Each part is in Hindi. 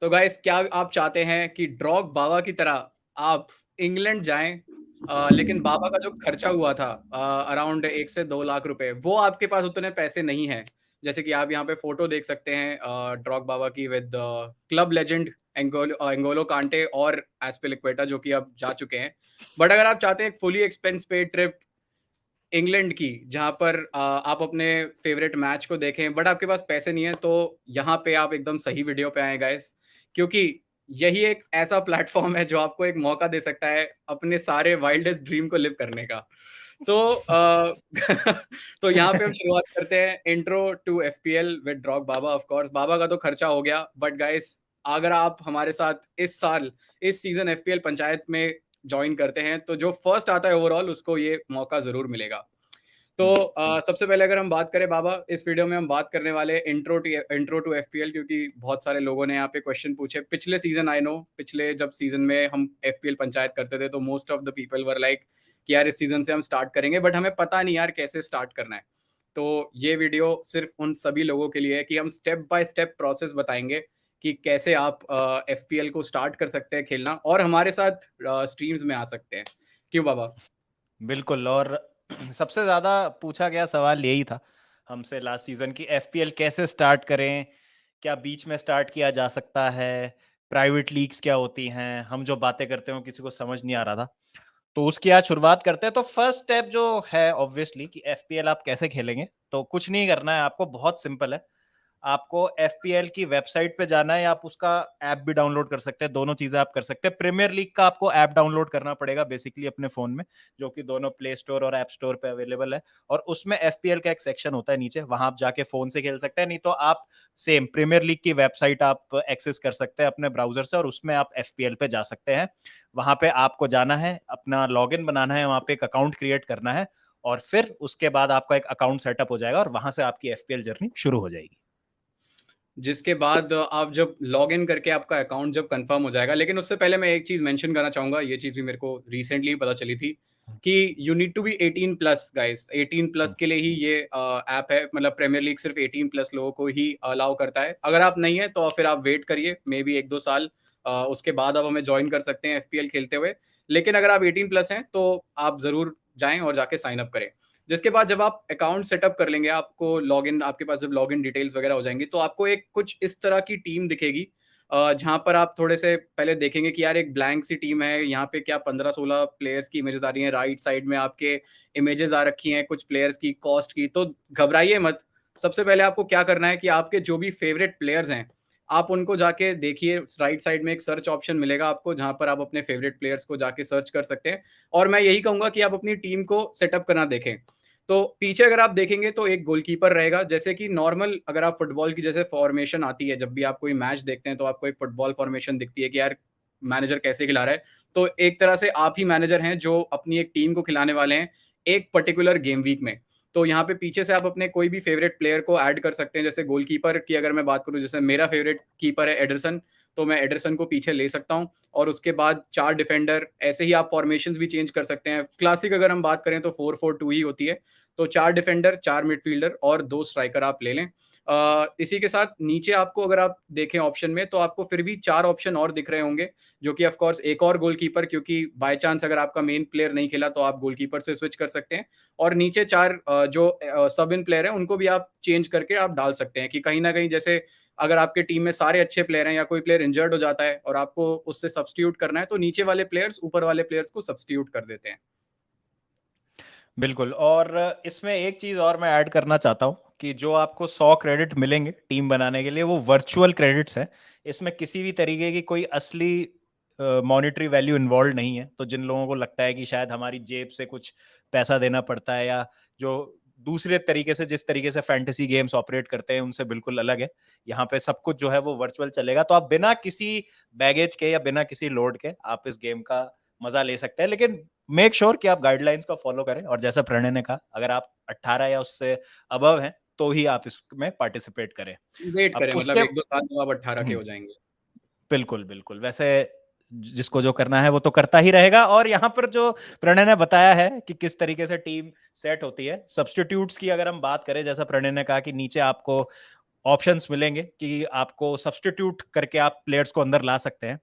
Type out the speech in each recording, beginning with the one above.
तो गाइस क्या आप चाहते हैं कि ड्रॉग बाबा की तरह आप इंग्लैंड जाएं, लेकिन बाबा का जो खर्चा हुआ था अराउंड 1 से 2 लाख रुपए, वो आपके पास उतने पैसे नहीं हैं। जैसे कि आप यहाँ पे फोटो देख सकते हैं ड्रॉग बाबा की विद क्लब लेजेंड एंगोलो कांटे और एस्पिलिक्वेटा जो कि अब जा चुके हैं। बट अगर आप चाहते हैं fully expense paid trip England की, जहाँ पर आप अपने फेवरेट मैच को देखें, बट आपके पास पैसे नहीं है, तो यहाँ पे आप एकदम सही वीडियो पे आए गाइस, क्योंकि यही एक ऐसा प्लेटफॉर्म है जो आपको एक मौका दे सकता है अपने सारे वाइल्डेस्ट ड्रीम को लिव करने का। तो तो यहाँ पे हम शुरुआत करते हैं इंट्रो टू एफपीएल विद ड्रॉग बाबा। ऑफ कोर्स बाबा का तो खर्चा हो गया, बट गाइस अगर आप हमारे साथ इस सीजन एफपीएल पंचायत में ज्वाइन करते हैं, तो जो फर्स्ट आता है ओवरऑल उसको ये मौका जरूर मिलेगा। तो सबसे पहले अगर हम बात करें बाबा, इस वीडियो में हम बात करने वाले इंट्रो टू एफपीएल, क्योंकि बहुत सारे लोगों ने यहाँ पे क्वेश्चन पूछे पिछले सीजन। आई नो पिछले जब सीजन में हम एफपीएल पंचायत करते थे तो most of the people were like कि यार इस सीजन से हम स्टार्ट करेंगे, बट हमें पता नहीं यार कैसे स्टार्ट करना है। तो ये वीडियो सिर्फ उन सभी लोगों के लिए है कि हम स्टेप बाय स्टेप प्रोसेस बताएंगे कि कैसे आप एफपीएल को स्टार्ट कर सकते हैं खेलना और हमारे साथ स्ट्रीम्स में आ सकते हैं। क्यों बाबा? बिल्कुल। और सबसे ज्यादा पूछा गया सवाल यही था हमसे लास्ट सीजन की एफपीएल कैसे स्टार्ट करें, क्या बीच में स्टार्ट किया जा सकता है, प्राइवेट लीग्स क्या होती हैं, हम जो बातें करते हैं वो किसी को समझ नहीं आ रहा था। तो उसकी आज शुरुआत करते हैं। तो फर्स्ट स्टेप जो है ऑब्वियसली कि एफपीएल आप कैसे खेलेंगे, तो कुछ नहीं करना है आपको, बहुत सिंपल है। आपको एफपीएल की वेबसाइट पे जाना है या आप उसका ऐप भी डाउनलोड कर सकते हैं, दोनों चीजें आप कर सकते हैं। प्रीमियर लीग का आपको ऐप डाउनलोड करना पड़ेगा बेसिकली अपने फोन में, जो कि दोनों प्ले स्टोर और ऐप स्टोर पे अवेलेबल है। और उसमें एफपीएल का एक सेक्शन होता है नीचे, वहां आप जाके फोन से खेल सकते हैं। नहीं तो आप सेम प्रीमियर लीग की वेबसाइट आप एक्सेस कर सकते हैं अपने ब्राउजर से और उसमें आप एफपीएल पे जा सकते हैं। वहां पे आपको जाना है, अपना लॉगिन बनाना है, वहां पे एक अकाउंट क्रिएट करना है और फिर उसके बाद आपका एक अकाउंट सेटअप हो जाएगा और वहां से आपकी एफपीएल जर्नी शुरू हो जाएगी। जिसके बाद आप जब लॉग इन करके आपका अकाउंट जब कंफर्म हो जाएगा, लेकिन उससे पहले मैं एक चीज़ मेंशन करना चाहूँगा, ये चीज़ भी मेरे को रिसेंटली पता चली थी कि you need to be 18 plus guys. 18 plus के लिए ही ये ऐप है, मतलब प्रीमियर लीग सिर्फ 18 प्लस लोगों को ही अलाउ करता है। अगर आप नहीं है तो फिर आप वेट करिए, मे बी 1-2 साल, उसके बाद आप हमें ज्वाइन कर सकते हैं एफपीएल खेलते हुए। लेकिन अगर आप 18 प्लस हैं तो आप ज़रूर जाएँ और जाके साइन अप करें। जिसके बाद जब आप अकाउंट सेटअप कर लेंगे, आपको लॉगिन, आपके पास जब लॉगिन डिटेल्स वगैरह हो जाएंगी, तो आपको एक कुछ इस तरह की टीम दिखेगी, जहाँ पर आप थोड़े से पहले देखेंगे कि यार एक ब्लैंक सी टीम है, यहाँ पे क्या 15-16 प्लेयर्स की इमेजेस आ रही हैं, राइट साइड में आपके इमेजेस आ रखी हैं कुछ प्लेयर्स की, कॉस्ट की। तो घबराइए मत। सबसे पहले आपको क्या करना है कि आपके जो भी फेवरेट प्लेयर्स हैं, आप उनको जाके देखिए। राइट साइड में एक सर्च ऑप्शन मिलेगा आपको, जहाँ पर आप अपने फेवरेट प्लेयर्स को जाके सर्च कर सकते हैं। और मैं यही कहूंगा कि आप अपनी टीम को सेटअप करना देखें। तो पीछे अगर आप देखेंगे तो एक गोलकीपर रहेगा, जैसे कि नॉर्मल अगर आप फुटबॉल की जैसे फॉर्मेशन आती है, जब भी आप कोई मैच देखते हैं तो आपको एक फुटबॉल फॉर्मेशन दिखती है कि यार मैनेजर कैसे खिला रहा है। तो एक तरह से आप ही मैनेजर हैं जो अपनी एक टीम को खिलाने वाले हैं एक पर्टिकुलर गेम वीक में। तो यहाँ पे पीछे से आप अपने कोई भी फेवरेट प्लेयर को ऐड कर सकते हैं। जैसे गोलकीपर की अगर मैं बात करूँ, जैसे मेरा फेवरेट कीपर है एडरसन, तो मैं एडरसन को पीछे ले सकता हूँ। और उसके बाद 4 डिफेंडर, ऐसे ही आप फॉर्मेशंस भी चेंज कर सकते हैं। क्लासिक अगर हम बात करें तो 4-4-2 ही होती है। तो 4 डिफेंडर, 4 मिडफील्डर और 2 स्ट्राइकर आप ले लें। इसी के साथ नीचे आपको अगर आप देखें ऑप्शन में, तो आपको फिर भी 4 ऑप्शन और दिख रहे होंगे, जो कि ऑफ कोर्स एक और गोलकीपर, क्योंकि बाय चांस अगर आपका मेन प्लेयर नहीं खेला तो आप गोलकीपर से स्विच कर सकते हैं। और नीचे 4 जो सब इन प्लेयर हैं उनको भी आप चेंज करके आप डाल सकते हैं, कि कहीं न कहीं जैसे अगर आपके टीम में सारे अच्छे प्लेयर हैं या कोई प्लेयर इंजर्ड हो जाता है और आपको उससे सब्स्टिट्यूट करना है, तो नीचे वाले प्लेयर्स ऊपर वाले प्लेयर्स को सब्स्टिट्यूट कर देते हैं। बिल्कुल। और इसमें एक चीज और मैं ऐड करना चाहता हूँ कि जो आपको 100 क्रेडिट मिलेंगे टीम बनाने के लिए वो वर्चुअल क्रेडिट्स हैं। इसमें किसी भी तरीके की कोई असली मॉनेटरी वैल्यू इन्वॉल्व नहीं है। तो जिन लोगों को लगता है कि शायद हमारी जेब से कुछ पैसा देना पड़ता है या जो दूसरे तरीके से जिस तरीके से फैंटेसी गेम्स ऑपरेट करते हैं उनसे बिल्कुल अलग है। यहाँ पे सब कुछ जो है वो वर्चुअल चलेगा, तो आप बिना किसी बैगेज के या बिना किसी लोड के आप इस गेम का मजा ले सकते हैं। लेकिन मेक श्योर कि आप गाइडलाइंस को फॉलो करें और जैसा प्रणय ने कहा अगर आप 18 या उससे अबव हैं तो ही आप इसमें पार्टिसिपेट करें। वेट अब करें, मतलब उसके 1-2 साल में आप 18 के हम्म, हो जाएँगे। बिल्कुल बिल्कुल। वैसे जिसको जो करना है वो तो करता ही रहेगा। और यहाँ पर जो प्रणय ने बताया है कि किस तरीके से टीम सेट होती है, सब्स्टिट्यूट्स की अगर हम बात करें, जैसा प्रणय ने कहा कि नीचे आपको ऑप्शंस मिलेंगे कि आपको सब्स्टिट्यूट करके आप प्लेयर्स को अंदर ला सकते हैं।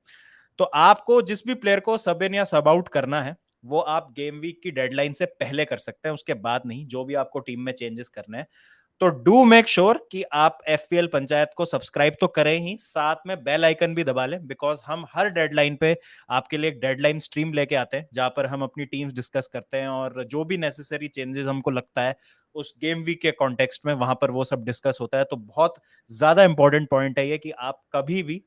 तो आपको जिस भी प्लेयर को सब इन या सब आउट करना है वो आप गेम वीक की डेडलाइन से पहले कर सकते हैं, उसके बाद नहीं। जो भी आपको टीम में चेंजेस करने हैं तो डू मेक श्योर कि आप एफपीएल पंचायत को सब्सक्राइब तो करें ही, साथ में बेल आइकन भी दबा लें, बिकॉज हम हर डेडलाइन पे आपके लिए एक डेडलाइन स्ट्रीम लेके आते हैं जहां पर हम अपनी टीम्स डिस्कस करते हैं और जो भी नेसेसरी चेंजेस हमको लगता है उस गेम वीक के कॉन्टेक्स्ट में वहां पर वो सब डिस्कस होता है। तो बहुत ज्यादा इंपॉर्टेंट पॉइंट है ये कि आप कभी भी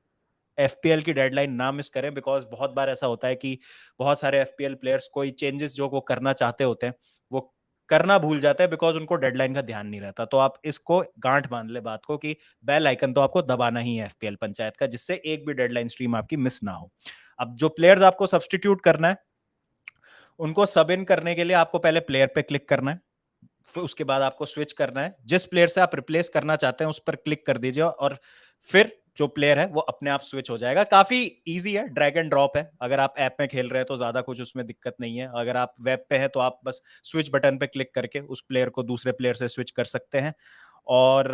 एफपीएल की डेडलाइन ना मिस करें, बिकॉज बहुत बार ऐसा होता है कि बहुत सारे एफपीएल प्लेयर्स कोई चेंजेस जो वो करना चाहते होते हैं वो करना भूल जाते हैं बिकॉज उनको डेडलाइन का ध्यान नहीं रहता। तो आप इसको गांठ बांध ले बात को कि बेल आइकन तो आपको दबाना ही है एफपीएल पंचायत का, जिससे एक भी डेडलाइन स्ट्रीम आपकी मिस ना हो। अब जो प्लेयर्स आपको सब्सटीट्यूट करना है उनको सब इन करने के लिए आपको पहले प्लेयर पे क्लिक करना है, फिर उसके बाद आपको स्विच करना है, जिस प्लेयर से आप रिप्लेस करना चाहते हैं उस पर क्लिक कर दीजिए और फिर जो प्लेयर है वो अपने आप स्विच हो जाएगा। काफी इजी है, ड्रैग एंड ड्रॉप है। अगर आप ऐप में खेल रहे हैं तो ज्यादा कुछ उसमें दिक्कत नहीं है। अगर आप वेब पे हैं तो आप बस स्विच बटन पे क्लिक करके उस प्लेयर को दूसरे प्लेयर से स्विच कर सकते हैं। और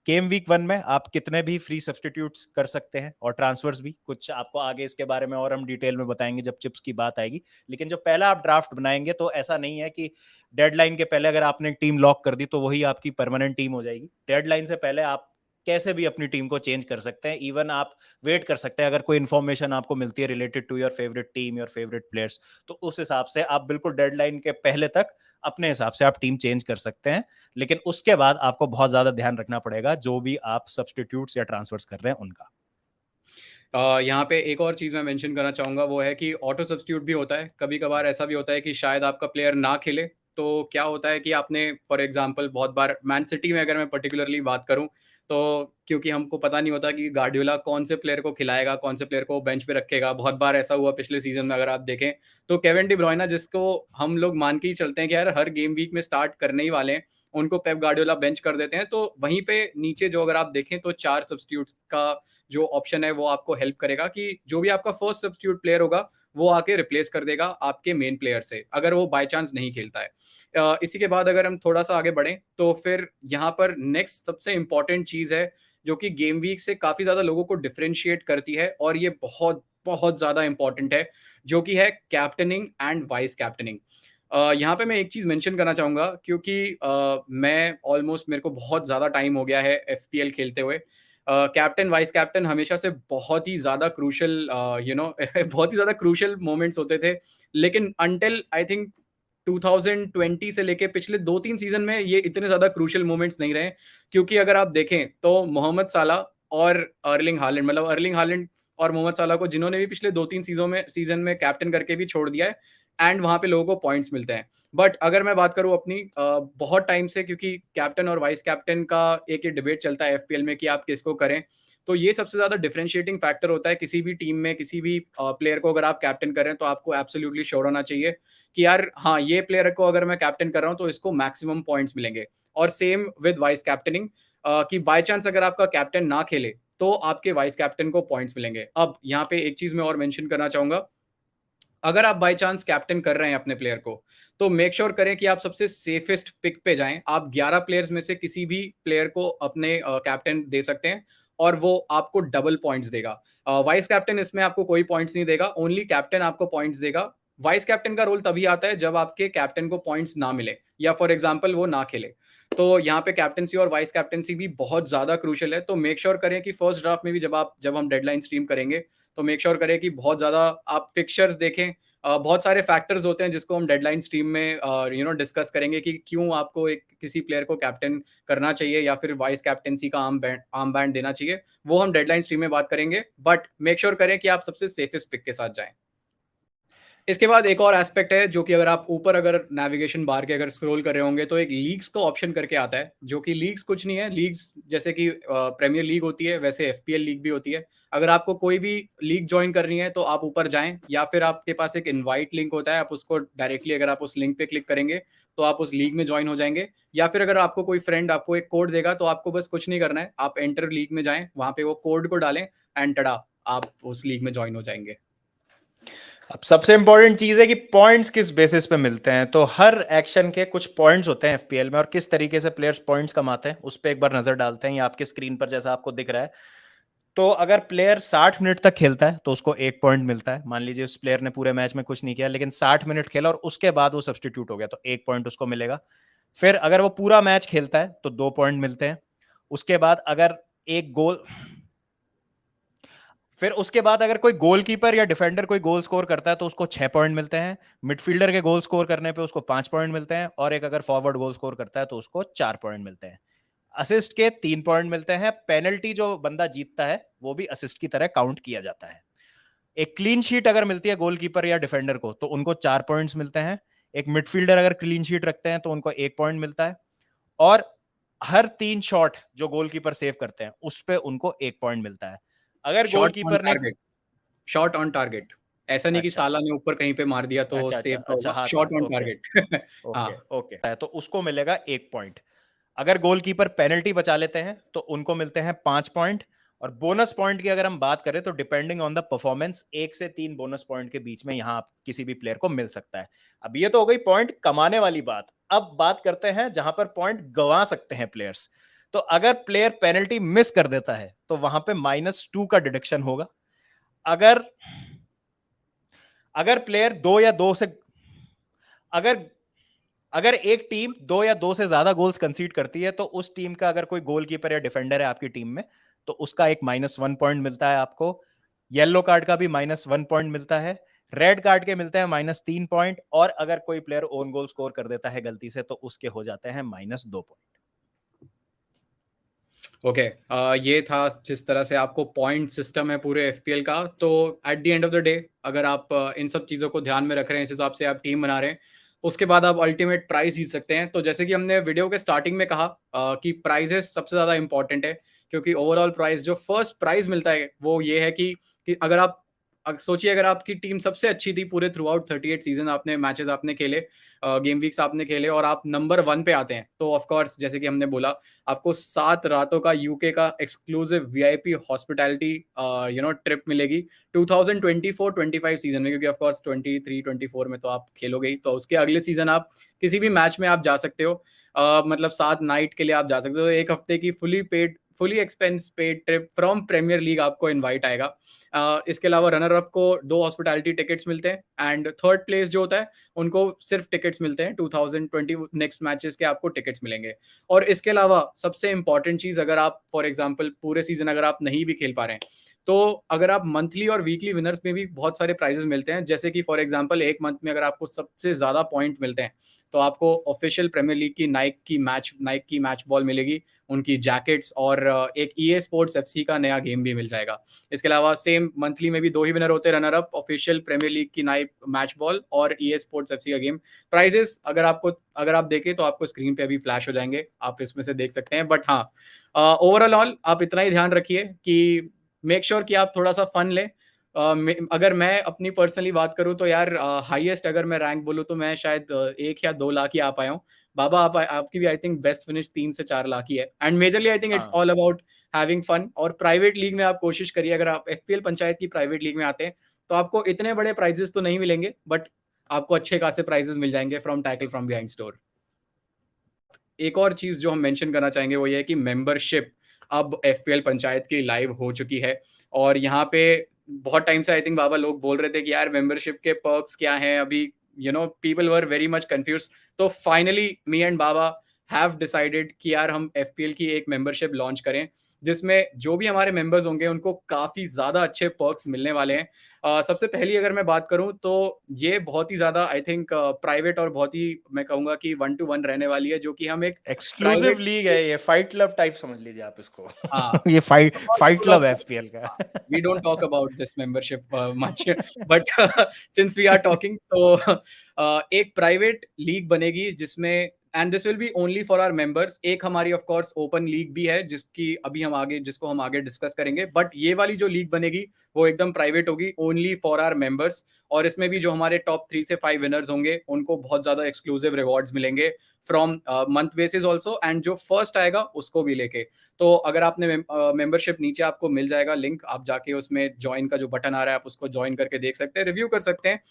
गेम वीक 1 में आप कितने भी फ्री सब्सटीट्यूट्स कर सकते हैं और ट्रांसफर्स भी, कुछ आपको आगे इसके बारे में और हम डिटेल में बताएंगे जब चिप्स की बात आएगी। लेकिन जो पहला आप ड्राफ्ट बनाएंगे तो ऐसा नहीं है कि डेडलाइन के पहले अगर आपने टीम लॉक कर दी तो वही आपकी परमानेंट टीम हो जाएगी। डेडलाइन से पहले आप कैसे भी अपनी टीम को चेंज कर सकते हैं। इवन आप वेट कर सकते हैं, अगर कोई इन्फॉर्मेशन आपको मिलती है related to your favourite team, your favourite players, तो उस हिसाब से आप बिल्कुल डेडलाइन के पहले तक अपने हिसाब से आप टीम चेंज कर सकते हैं। लेकिन उसके बाद आपको बहुत ज्यादा ध्यान रखना पड़ेगा जो भी आप सब्सटीट्यूट्स या ट्रांसफर्स कर रहे हैं उनका। यहाँ पे एक और चीज़ मैं मेंशन करना चाहूँगा, वो है कि ऑटो सब्स्टिट्यूट भी होता है। कभी-कभार ऐसा भी होता है कि शायद आपका प्लेयर ना खेले, तो क्या होता है कि आपने फॉर एग्ज़ाम्पल बहुत बार मैन सिटी में अगर मैं पर्टिकुलरली बात करूँ, तो क्योंकि हमको पता नहीं होता कि गार्डियोला कौन से प्लेयर को खिलाएगा, कौन से प्लेयर को बेंच पे रखेगा। बहुत बार ऐसा हुआ पिछले सीज़न में अगर आप देखें, तो केविन डी ब्रुयना जिसको हम लोग मान के ही चलते हैं कि यार हर गेम वीक में स्टार्ट करने ही वाले हैं, उनको पेप गार्डियोला बेंच कर देते हैं। तो वहीं पे नीचे जो अगर आप देखें तो 4 सब्स्टिट्यूट्स का जो ऑप्शन है वो आपको हेल्प करेगा कि जो भी आपका फर्स्ट सब्स्टिट्यूट प्लेयर होगा वो आके रिप्लेस कर देगा आपके मेन प्लेयर से, अगर वो बाय चांस नहीं खेलता है। इसी के बाद अगर हम थोड़ा-सा आगे बढ़ें तो फिर यहाँ पर नेक्स्ट सबसे इम्पोर्टेंट चीज़ है जो कि गेम वीक से काफ़ी ज़्यादा लोगों को डिफरेंशिएट करती है और ये बहुत, बहुत ज़्यादा इम्पोर्टेंट है, जो कि है कैप्टनिंग एंड वाइस कैप्टनिंग। यहाँ पे मैं एक चीज़ मेंशन करना चाहूँगा क्योंकि मैं ऑलमोस्ट मेरे को बहुत ज़्यादा टाइम हो गया है एफपीएल खेलते हुए। कैप्टन वाइस कैप्टन हमेशा से बहुत ही ज़्यादा क्रूशियल बहुत ही ज़्यादा क्रूशियल मोमेंट्स होते थे। लेकिन अंटिल आई थिंक 2020 से लेके पिछले 2-3 सीज़न में ये इतने ज़्यादा क्रूशियल मोमेंट्स नहीं रहे। क्योंकि अगर आप देखें तो मोहम्मद साला और अर्लिंग हालैंड, मतलब अर्लिंग हालैंड और मोहम्मद साला को जिन्होंने भी पिछले 2-3 सीज़न में कैप्टन करके भी छोड़ दिया है एंड वहाँ पे लोगों को पॉइंट्स मिलते हैं। बट अगर मैं बात करूँ अपनी बहुत टाइम से, क्योंकि कैप्टन और वाइस कैप्टन का एक ये डिबेट चलता है एफपीएल में कि आप किसको करें। तो ये सबसे ज़्यादा डिफरेंशिएटिंग फैक्टर होता है किसी भी टीम में, किसी भी प्लेयर को अगर आप कैप्टन कर रहे हैं तो आपको एब्सोल्युटली श्योर होना चाहिए कि यार हाँ, ये प्लेयर को अगर मैं कैप्टन कर रहा हूँ तो इसको मैक्सिमम पॉइंट्स मिलेंगे। और सेम विद वाइस कैप्टनिंग, कि बाय चांस अगर आपका कैप्टन ना खेले तो आपके वाइस कैप्टन को पॉइंट्स मिलेंगे। अब यहाँ पे एक चीज़ मैं और मेंशन करना चाहूँगा, अगर आप बाय चांस कैप्टन कर रहे हैं अपने प्लेयर को, तो मेक श्योर करें कि आप सबसे सेफेस्ट पिक पे जाएँ। आप 11 प्लेयर्स में से किसी भी प्लेयर को अपने कैप्टन दे सकते हैं और वो आपको डबल पॉइंट्स देगा। वाइस कैप्टन इसमें आपको कोई पॉइंट्स नहीं देगा, ओनली कैप्टन आपको पॉइंट्स देगा। वाइस कैप्टन का रोल तभी आता है जब आपके कैप्टन को पॉइंट्स ना मिले या फॉर एग्जाम्पल वो ना खेले। तो यहाँ पे कैप्टेंसी और वाइस कैप्टेंसी भी बहुत ज़्यादा क्रूशियल है। तो मेक श्योर करें कि फर्स्ट ड्राफ्ट में भी जब हम डेडलाइन स्ट्रीम करेंगे, तो मेक श्योर करें कि बहुत ज़्यादा आप फिक्चर्स देखें। बहुत सारे फैक्टर्स होते हैं जिसको हम डेडलाइन स्ट्रीम में डिस्कस करेंगे कि क्यों आपको एक किसी प्लेयर को कैप्टन करना चाहिए या फिर वाइस कैप्टेंसी का आर्म बैंड देना चाहिए। वो हम डेडलाइन स्ट्रीम में बात करेंगे, बट मेक श्योर करें कि आप सबसे सेफेस्ट पिक के साथ जाएँ। इसके बाद एक और एस्पेक्ट है जो कि अगर आप ऊपर अगर नेविगेशन बार के अगर स्क्रॉल कर रहे होंगे तो एक लीग्स का ऑप्शन करके आता है, जो कि लीग्स कुछ नहीं है। लीग्स जैसे कि प्रीमियर लीग होती है वैसे एफपीएल लीग भी होती है। अगर आपको कोई भी लीग जॉइन करनी है तो आप ऊपर जाएं या फिर आपके पास एक इनवाइट लिंक होता है, आप उसको डायरेक्टली अगर आप उस लिंक पे क्लिक करेंगे तो आप उस लीग में ज्वाइन हो जाएंगे। या फिर अगर आपको कोई फ्रेंड आपको एक कोड देगा तो आपको बस कुछ नहीं करना है, आप एंटर लीग में जाएं, वहां पे वो कोड को डालें एंड टड़ा आप उस लीग में ज्वाइन हो जाएंगे। अब सबसे इंपॉर्टेंट चीज है कि पॉइंट्स किस बेसिस पे मिलते हैं। तो हर एक्शन के कुछ पॉइंट्स होते हैं एफपीएल में, और किस तरीके से प्लेयर्स पॉइंट्स कमाते हैं उस पर एक बार नजर डालते हैं। ये आपके स्क्रीन पर जैसा आपको दिख रहा है, तो अगर प्लेयर 60 मिनट तक खेलता है तो उसको 1 पॉइंट मिलता है। मान लीजिए उस प्लेयर ने पूरे मैच में कुछ नहीं किया, लेकिन 60 मिनट खेला और उसके बाद वो सब्स्टिट्यूट हो गया, तो 1 पॉइंट उसको मिलेगा। फिर अगर वो पूरा मैच खेलता है तो 2 पॉइंट मिलते हैं। उसके बाद अगर एक गोल फिर उसके बाद अगर कोई गोलकीपर या डिफेंडर कोई गोल स्कोर करता है तो उसको 6 पॉइंट मिलते हैं। मिडफील्डर के गोल स्कोर करने पे उसको 5 पॉइंट मिलते हैं, और एक अगर फॉरवर्ड गोल स्कोर करता है तो उसको 4 पॉइंट मिलते हैं। असिस्ट के 3 पॉइंट मिलते हैं। पेनल्टी जो बंदा जीतता है वो भी असिस्ट की तरह काउंट किया जाता है। एक क्लीन शीट अगर मिलती है गोलकीपर या डिफेंडर को तो उनको 4 पॉइंट्स मिलते हैं। एक मिडफील्डर अगर क्लीन शीट रखते हैं तो उनको 1 पॉइंट मिलता है। और हर 3 शॉट जो गोलकीपर सेव करते हैं उस पे उनको 1 पॉइंट मिलता है। अगर शॉट ऑन गोलकीपर ने टारगेट, शॉट ऑन टारगेट, ऐसा नहीं कि अच्छा साला ने ऊपर कहीं पे मार दिया तो अच्छा अच्छा सेव का अच्छा, होगा, हाँ शॉट ऑन ओके टारगेट। हाँ। ओके ओके, तो उसको मिलेगा 1 पॉइंट। अगर गोलकीपर पेनल्टी बचा लेते हैं तो उनको मिलते हैं 5 पॉइंट। और बोनस पॉइंट की अगर हम बात करें तो डिपेंडिंग ऑन द परफॉर्मेंस 1 से 3 बोनस पॉइंट के बीच में यहां आप किसी भी प्लेयर को मिल सकता है। अब ये तो हो गई पॉइंट कमाने वाली बात। अब बात करते हैं जहां पर पॉइंट गंवा सकते हैं प्लेयर्स। तो अगर प्लेयर पेनल्टी मिस कर देता है तो वहां पे -2 का डिडक्शन होगा। अगर अगर प्लेयर दो या दो से अगर अगर एक टीम 2 या 2 से ज्यादा गोल्स कंसीड करती है तो उस टीम का अगर कोई गोलकीपर या डिफेंडर है आपकी टीम में तो उसका एक -1 पॉइंट मिलता है आपको। येलो कार्ड का भी -1 पॉइंट मिलता है। रेड कार्ड के मिलते हैं -3 पॉइंट। और अगर कोई प्लेयर ओन गोल स्कोर कर देता है गलती से तो उसके हो जाते हैं -2 पॉइंट। ओके, ये था जिस तरह से आपको पॉइंट सिस्टम है पूरे एफपीएल का। तो at the end of the day अगर आप इन सब चीज़ों को ध्यान में रख रहे हैं, इस हिसाब से आप टीम बना रहे हैं, उसके बाद आप अल्टीमेट प्राइज़ जीत सकते हैं। तो जैसे कि हमने वीडियो के स्टार्टिंग में कहा कि प्राइजेस सबसे ज़्यादा इंपॉर्टेंट है, क्योंकि ओवरऑल प्राइज़ जो फर्स्ट प्राइज़ मिलता है वो ये है कि अगर आप सोचिए अगर आपकी टीम सबसे अच्छी थी पूरे थ्रू आउट 38 सीज़न, आपने मैचेस आपने खेले, गेम वीक्स आपने खेले और आप नंबर 1 पे आते हैं, तो ऑफ कोर्स जैसे कि हमने बोला आपको 7 रातों का यूके का एक्सक्लूसिव वीआईपी हॉस्पिटैलिटी ट्रिप मिलेगी 2024-25 सीजन में, क्योंकि ऑफ कोर्स 23-24 में तो आप खेलोगे ही, तो उसके अगले सीजन आप किसी भी मैच में आप जा सकते हो। मतलब 7 नाइट के लिए आप जा सकते हो। 1 हफ्ते की fully expense paid trip from premier league आपको इनवाइट आएगा। इसके अलावा रनर अप को 2 हॉस्पिटैलिटी टिकट्स मिलते हैं एंड थर्ड प्लेस जो होता है उनको सिर्फ टिकट्स मिलते हैं। 2020 नेक्स्ट मैचेस के आपको टिकट्स मिलेंगे। और इसके अलावा सबसे इंपॉर्टेंट चीज़, अगर आप फॉर एग्जांपल पूरे सीजन अगर आप नहीं भी खेल पा रहे हैं, तो अगर आप मंथली और वीकली विनर्स में भी बहुत सारे प्राइजेस मिलते हैं। जैसे कि फॉर एग्जांपल एक मंथ में अगर आपको सबसे ज़्यादा पॉइंट मिलते हैं, तो आपको ऑफिशियल प्रीमियर लीग की नाइक की मैच बॉल मिलेगी, उनकी जैकेट्स और एक ईए स्पोर्ट्स एफसी का नया गेम भी मिल जाएगा। इसके अलावा सेम मंथली में भी 2 ही विनर होते हैं, runner up, official premier league की नाइक मैच बॉल और ईए स्पोर्ट्स एफसी का गेम। प्राइजेस अगर आप देखें तो आपको स्क्रीन पे अभी फ्लैश हो जाएंगे, आप इसमें से देख सकते हैं। बट हाँ, ओवरऑल आप इतना ही ध्यान रखिए कि मेक श्योर कि आप थोड़ा सा फन लें। अगर मैं अपनी पर्सनली बात करूं तो यार, हाईएस्ट अगर मैं रैंक बोलूं तो मैं शायद 1 या 2 लाख ही आ पाया हूँ। बाबा आपकी भी आई थिंक बेस्ट फिनिश 3 से 4 लाख ही है। And majorly I think it's हाँ ऑल अबाउट हैविंग फन। और प्राइवेट लीग में आप कोशिश करिए, अगर आप एफपीएल पंचायत की प्राइवेट लीग में आते हैं तो आपको इतने बड़े प्राइजेस तो नहीं मिलेंगे, बट आपको अच्छे खासे प्राइजेस मिल जाएंगे from tackle from behind store. एक और चीज़ जो हम मेंशन करना चाहेंगे वो ये है कि मेंबरशिप अब एफपीएल पंचायत की लाइव हो चुकी है। और यहाँ पे बहुत टाइम से आई थिंक बाबा लोग बोल रहे थे कि यार मेंबरशिप के पर्क्स क्या हैं, अभी people were very much confuse. तो फाइनली मी एंड बाबा हैव डिसाइडेड कि यार हम एफपीएल की एक मेंबरशिप लॉन्च करें, जिसमें जो भी हमारे मेंबर्स होंगे उनको काफ़ी ज़्यादा अच्छे पर्क्स मिलने वाले हैं। सबसे पहली अगर मैं बात करूं तो ये बहुत ही ज़्यादा आई थिंक प्राइवेट और बहुत ही मैं कहूँगा कि 1 to 1 रहने वाली है, जो कि हम एक एक्सक्लूसिव प्राइवेट लीग है, ये फाइट क्लब टाइप समझ लीजिए आप इसको। हाँ, ये फाइट क्लब है एफपीएल का। we don't talk about this membership much, but since we are talking, तो एक प्राइवेट लीग बनेगी जिसमें and this will be only for our members. एक हमारी ऑफ कोर्स ओपन लीग भी है जिसको हम आगे डिस्कस करेंगे, बट ये वाली जो लीग बनेगी वो एकदम प्राइवेट होगी, ओनली फॉर आवर मेंबर्स। और इसमें भी जो हमारे टॉप 3 से 5 विनर्स होंगे उनको बहुत ज्यादा एक्सक्लूसिव रिवॉर्ड्स मिलेंगे from month basis also, and जो फर्स्ट आएगा उसको भी लेके। तो अगर आपने मेंबरशिप, नीचे आपको मिल जाएगा लिंक, आप जाके उसमें ज्वाइन का जो बटन आ रहा है आप उसको ज्वाइन करके देख सकते हैं, रिव्यू कर सकते हैं।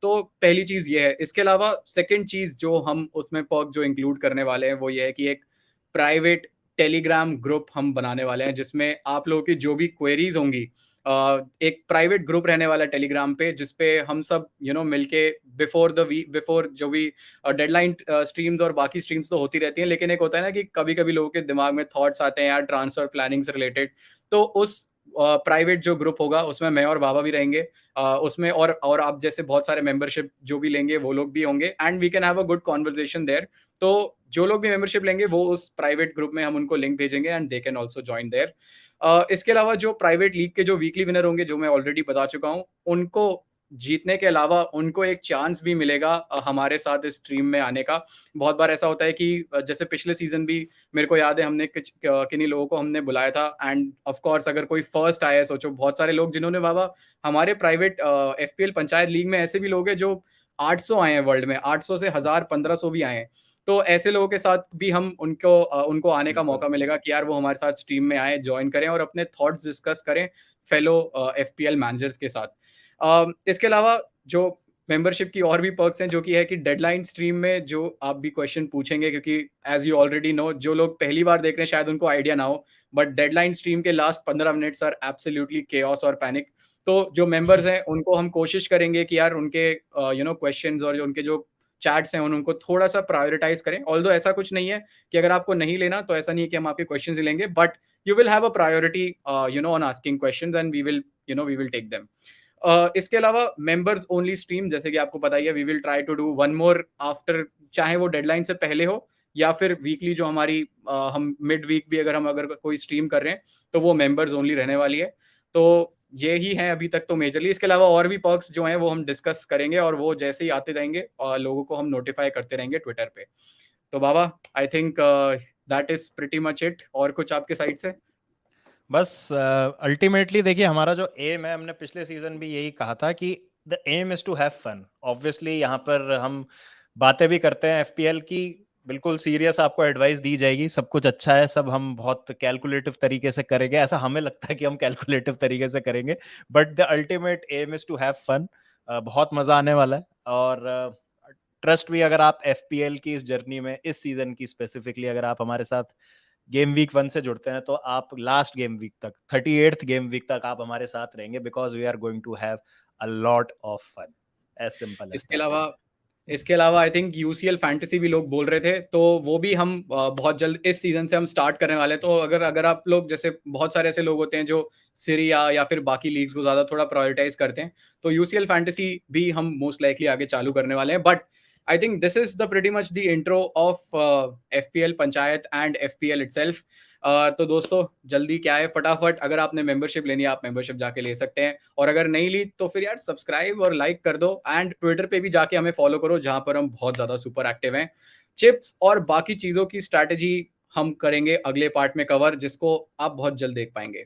तो पहली चीज ये है। इसके अलावा सेकंड चीज जो हम उसमें पर्क जो इंक्लूड करने वाले हैं वो ये है कि एक प्राइवेट टेलीग्राम ग्रुप हम बनाने वाले हैं, जिसमें आप लोगों की जो भी क्वेरीज होंगी, एक प्राइवेट ग्रुप रहने वाला है टेलीग्राम पे, जिसपे हम सब मिलके बिफोर द वीक, बिफोर जो भी डेडलाइन स्ट्रीम्स और बाकी स्ट्रीम्स तो होती रहती हैं, लेकिन एक होता है ना कि कभी कभी लोगों के दिमाग में थॉट्स आते हैं यार ट्रांसफर प्लानिंग से रिलेटेड। तो उस प्राइवेट जो ग्रुप होगा उसमें मैं और बाबा भी रहेंगे, उसमें और आप जैसे बहुत सारे मेंबरशिप जो भी लेंगे वो लोग भी होंगे, and we can have a good conversation there. तो जो लोग भी मेंबरशिप लेंगे वो उस प्राइवेट ग्रुप में हम उनको लिंक भेजेंगे, and they can also join there. इसके अलावा जो प्राइवेट लीग के जो वीकली विनर होंगे, जो मैं ऑलरेडी बता चुका हूँ, उनको जीतने के अलावा उनको एक चांस भी मिलेगा हमारे साथ इस स्ट्रीम में आने का। बहुत बार ऐसा होता है कि जैसे पिछले सीजन भी मेरे को याद है हमने किन्हीं लोगों को हमने बुलाया था, एंड ऑफ कोर्स अगर कोई फर्स्ट आया है, सोचो बहुत सारे लोग जिन्होंने बाबा हमारे प्राइवेट एफपीएल पंचायत लीग में ऐसे भी लोग हैं जो 800 आए हैं वर्ल्ड में, 800 से 1000 1500 भी आए हैं। तो ऐसे लोगों के साथ भी हम उनको आने का मौका मिलेगा कि यार वो हमारे साथ स्ट्रीम में आए, ज्वाइन करें और अपने थॉट्स डिस्कस करें फेलो एफपीएल मैनेजर्स के साथ। इसके अलावा जो मेंबरशिप की और भी पर्क्स हैं, जो कि है कि डेडलाइन स्ट्रीम में जो आप भी क्वेश्चन पूछेंगे, क्योंकि एज यू ऑलरेडी नो, जो लोग पहली बार देख रहे हैं शायद उनको आइडिया ना हो, बट डेडलाइन स्ट्रीम के last 15 minutes are absolutely chaos और पैनिक। तो जो मेंबर्स हैं उनको हम कोशिश करेंगे कि यार उनके क्वेश्चंस और जो उनके जो चैट्स हैं उनको थोड़ा सा प्रायोरिटाइज करें। ऑल्दो ऐसा कुछ नहीं है कि अगर आपको नहीं लेना तो ऐसा नहीं है कि हम आपके क्वेश्चंस ही लेंगे, but you will have a priority on asking questions, and we will take them. इसके अलावा मेंबर्स ओनली स्ट्रीम, जैसे कि आपको पता ही है, we will try to do one more after, चाहे वो डेडलाइन से पहले हो या फिर वीकली जो हमारी हम मिड वीक भी अगर कोई स्ट्रीम कर रहे हैं तो वो मेंबर्स ओनली रहने वाली है। तो ये ही है अभी तक तो मेजरली। इसके अलावा और भी पर्क्स जो हैं वो हम डिस्कस करेंगे, और वो जैसे ही आते जाएंगे और लोगों को हम नोटिफाई करते रहेंगे ट्विटर पे। तो बाबा, I think that is pretty much it. और कुछ आपके साइड से? बस अल्टीमेटली देखिए, हमारा जो एम है, हमने पिछले सीजन भी यही कहा था कि the aim is to have fun. Obviously यहाँ पर हम बातें भी करते हैं एफपीएल की, बिल्कुल सीरियस आपको एडवाइस दी जाएगी, सब कुछ अच्छा है, सब हम बहुत कैलकुलेटिव तरीके से करेंगे, ऐसा हमें लगता है कि हम कैलकुलेटिव तरीके से करेंगे, but the ultimate aim is to have fun. बहुत मजा आने वाला है। और ट्रस्ट भी, अगर आप एफपीएल की इस जर्नी में, इस सीजन की स्पेसिफिकली, अगर आप हमारे साथ गेम वीक 1 से जुड़ते हैं तो आप लास्ट गेम वीक तक, 38th गेम वीक तक आप हमारे साथ रहेंगे, because we are going to have a lot of fun. As simple as इसके दैट। अलावा इसके अलावा आई थिंक यूसीएल फैंटेसी भी लोग बोल रहे थे, तो वो भी हम बहुत जल्द इस सीजन से हम स्टार्ट करने वाले हैं। तो अगर अगर आप लोग, जैसे बहुत सारे ऐसे लोग होते हैं जो सीरिया या फिर बाकी लीग्स को ज्यादा थोड़ा प्रायोरिटाइज करते हैं, तो यूसीएल फैंटेसी भी हम मोस्ट लाइकली आगे चालू करने वाले हैं। But I think this is the pretty much the intro of FPL panchayat and FPL itself. तो दोस्तों, जल्दी क्या है, फटाफट अगर आपने मेंबरशिप लेनी है आप मेंबरशिप जाके ले सकते हैं, और अगर नहीं ली तो फिर यार सब्सक्राइब और लाइक कर दो, एंड ट्विटर पे भी जाके हमें फॉलो करो, जहां पर हम बहुत ज्यादा सुपर एक्टिव हैं। चिप्स और बाकी चीजों की स्ट्रैटेजी हम करेंगे अगले पार्ट में कवर, जिसको आप बहुत जल्द देख पाएंगे।